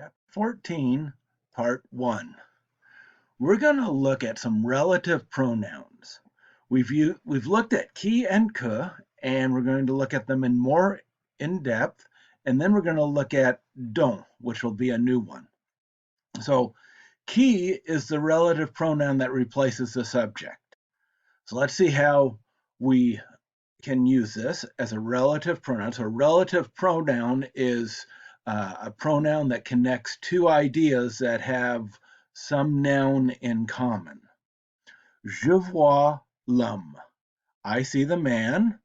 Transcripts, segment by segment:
Chapter 14, Part 1. We're going to look at some relative pronouns. We've looked at qui and que, and we're going to look at them more in depth, and then we're going to look at dont, which will be a new one. So qui is the relative pronoun that replaces the subject. So let's see how we can use this as a relative pronoun. So a relative pronoun is a pronoun that connects two ideas that have some noun in common. Je vois l'homme. I see the man.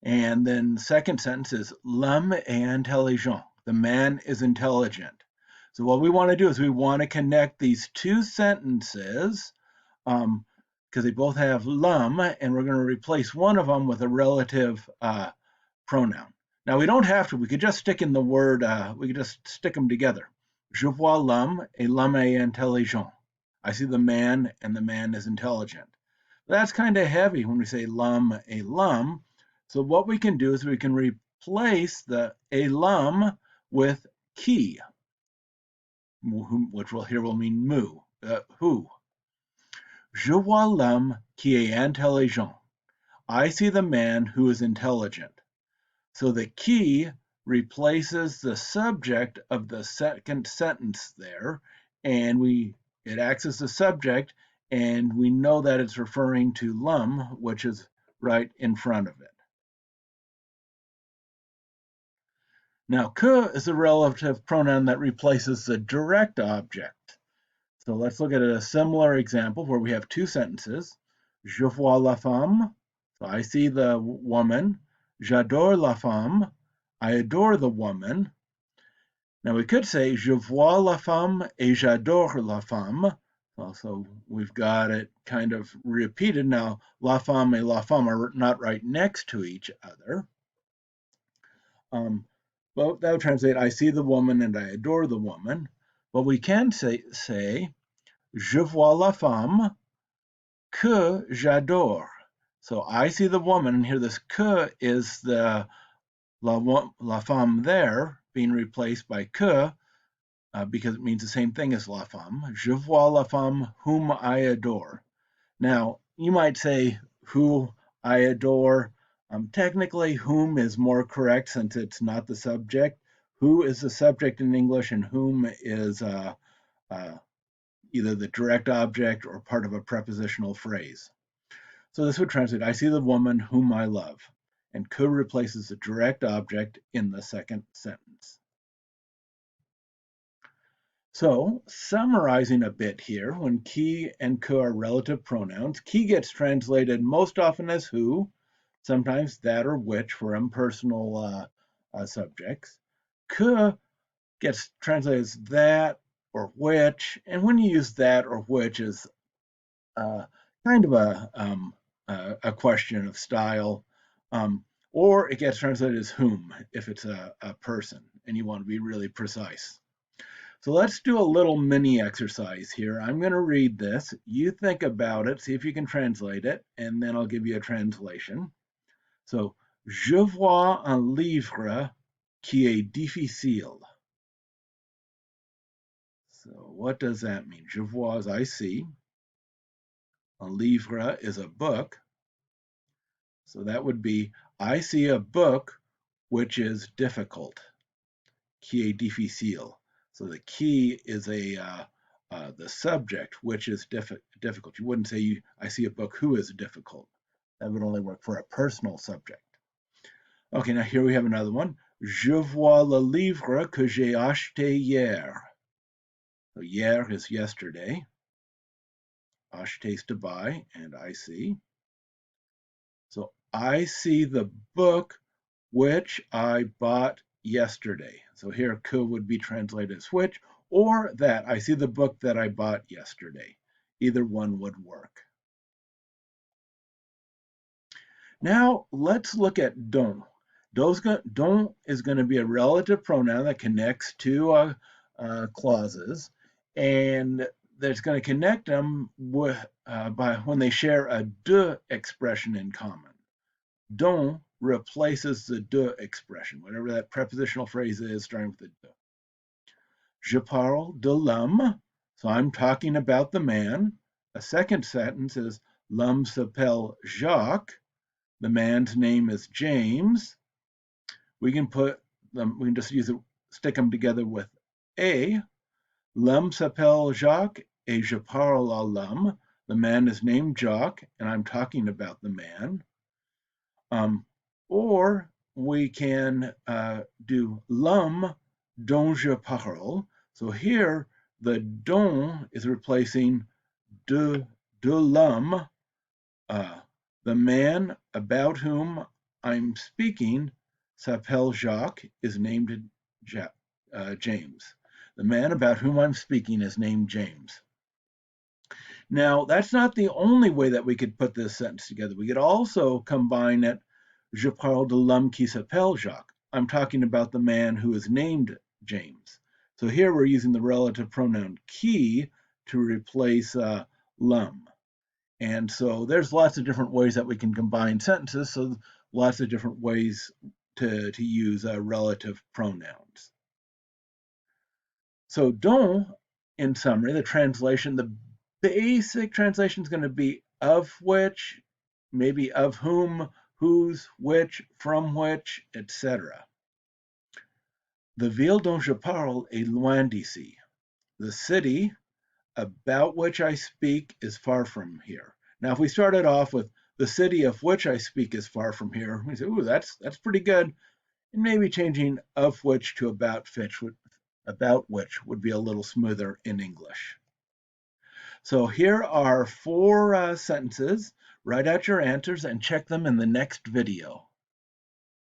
And then the second sentence is l'homme est intelligent. The man is intelligent. So what we want to do is we want to connect these two sentences because they both have l'homme, and we're going to replace one of them with a relative pronoun. Now we don't have to. We could just stick in the word. We could just stick them together. Je vois l'homme et l'homme est intelligent. I see the man, and the man is intelligent. That's kind of heavy when we say l'homme et l'homme. So what we can do is we can replace the et l'homme with qui, which here will mean who. Je vois l'homme qui est intelligent. I see the man who is intelligent. So the qui replaces the subject of the second sentence there, and it acts as the subject, and we know that it's referring to l'homme, which is right in front of it. Now, que is a relative pronoun that replaces the direct object. So let's look at a similar example where we have two sentences. Je vois la femme. So I see the woman. J'adore la femme. I adore the woman. Now we could say je vois la femme et j'adore la femme. So we've got it kind of repeated. Now la femme et la femme are not right next to each other. But that would translate, I see the woman and I adore the woman. But we can say je vois la femme que j'adore. So I see the woman, and here this que is the la femme there being replaced by que because it means the same thing as la femme. Je vois la femme whom I adore. Now, you might say who I adore. Technically, whom is more correct since it's not the subject. Who is the subject in English, and whom is either the direct object or part of a prepositional phrase. So this would translate, I see the woman whom I love. And que replaces the direct object in the second sentence. So, summarizing a bit here, when qui and que are relative pronouns, qui gets translated most often as who, sometimes that or which for impersonal subjects. Que gets translated as that or which, and when you use that or which is kind of a question of style, or it gets translated as whom if it's a person and you want to be really precise. So let's do a little mini exercise here. I'm going to read this. You think about it, see if you can translate it, and then I'll give you a translation. So, je vois un livre qui est difficile. So what does that mean? Je vois is I see. Un livre is a book. So that would be, I see a book which is difficult. Qui est difficile. So the qui is the subject, which is difficult. You wouldn't say, I see a book who is difficult. That would only work for a personal subject. Okay, now here we have another one. Je vois le livre que j'ai acheté hier. So hier is yesterday. Acheter is to buy, and I see. So I see the book which I bought yesterday. So here que would be translated as which, or that. I see the book that I bought yesterday. Either one would work. Now let's look at dont. Dont is going to be a relative pronoun that connects two clauses, and that's going to connect them by when they share a de expression in common. Dont replaces the de expression, whatever that prepositional phrase is starting with the de. Je parle de l'homme. So I'm talking about the man. A second sentence is l'homme s'appelle Jacques. The man's name is James. We can put them, we can just stick them together with a. L'homme s'appelle Jacques et je parle à l'homme. The man is named Jacques and I'm talking about the man. Or we can do l'homme dont je parle. So here, the dont is replacing de l'homme. The man about whom I'm speaking s'appelle Jacques, is named James. The man about whom I'm speaking is named James. Now, that's not the only way that we could put this sentence together. We could also combine it, je parle de l'homme qui s'appelle Jacques. I'm talking about the man who is named James. So here we're using the relative pronoun qui to replace l'homme. And so there's lots of different ways that we can combine sentences, so lots of different ways to use relative pronouns. So dont, in summary, the translation, the basic translation is going to be of which, maybe of whom, whose, which, from which, etc. The ville dont je parle est loin d'ici. The city about which I speak is far from here. Now, if we started off with the city of which I speak is far from here, we say, ooh, that's pretty good. And maybe changing of which to about which would be a little smoother in English. So here are 4 sentences. Write out your answers and check them in the next video.